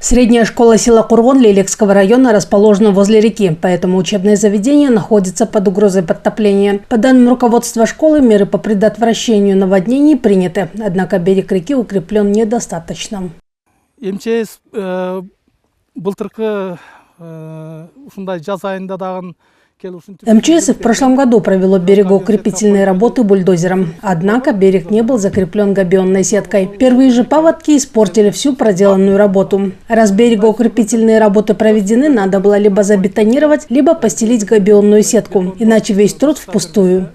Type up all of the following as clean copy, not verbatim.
Средняя школа села Кургон Лейлекского района расположена возле реки, поэтому учебное заведение находится под угрозой подтопления. По данным руководства школы, меры по предотвращению наводнений приняты, однако берег реки укреплен недостаточно. МЧС МЧС в прошлом году провело берегоукрепительные работы бульдозером. Однако берег не был закреплен габионной сеткой. Первые же паводки испортили всю проделанную работу. Раз берегоукрепительные работы проведены, надо было либо забетонировать, либо постелить габионную сетку. Иначе весь труд впустую.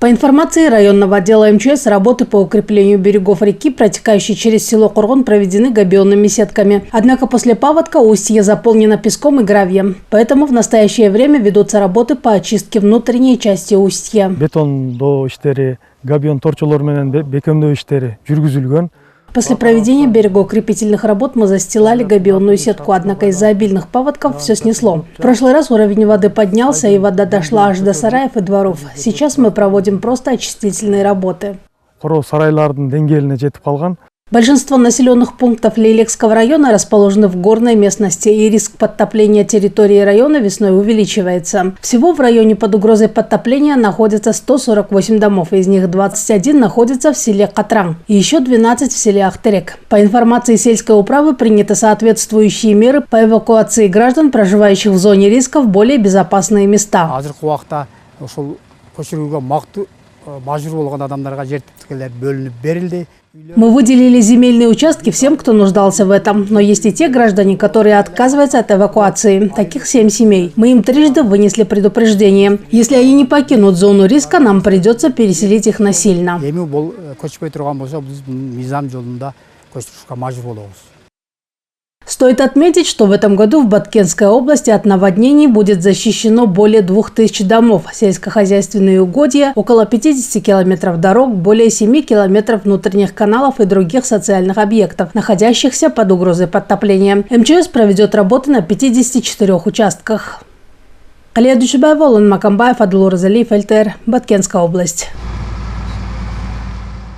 По информации районного отдела МЧС, работы по укреплению берегов реки, протекающей через село Кургон, проведены габионными сетками. Однако после паводка устье заполнено песком и гравием. Поэтому в настоящее время ведутся работы по очистке внутренней части устья. Бетон до иштери, габион торчолор менен бекемдөө иштери жүргүзүлгөн. После проведения берегоукрепительных работ мы застилали габионную сетку, однако из-за обильных паводков все снесло. В прошлый раз уровень воды поднялся, и вода дошла аж до сараев и дворов. Сейчас мы проводим просто очистительные работы. Большинство населенных пунктов Лейлекского района расположены в горной местности, и риск подтопления территории района весной увеличивается. Всего в районе под угрозой подтопления находится 148 домов, из них 21 находятся в селе Катран и еще 12 в селе Ахтерек. По информации сельской управы, приняты соответствующие меры по эвакуации граждан, проживающих в зоне риска, в более безопасные места. Мы выделили земельные участки всем, кто нуждался в этом. Но есть и те граждане, которые отказываются от эвакуации. Таких 7 семей. Мы им трижды вынесли предупреждение. Если они не покинут зону риска, нам придется переселить их насильно. Стоит отметить, что в этом году в Баткенской области от наводнений будет защищено более 2000 домов, сельскохозяйственные угодья, около 50 километров дорог, более 7 километров внутренних каналов и других социальных объектов, находящихся под угрозой подтопления. МЧС проведет работы на 54 участках. Алия Душибаева, Олан Макамбаев, Адылур Залиев, ЛТР, Баткенская область.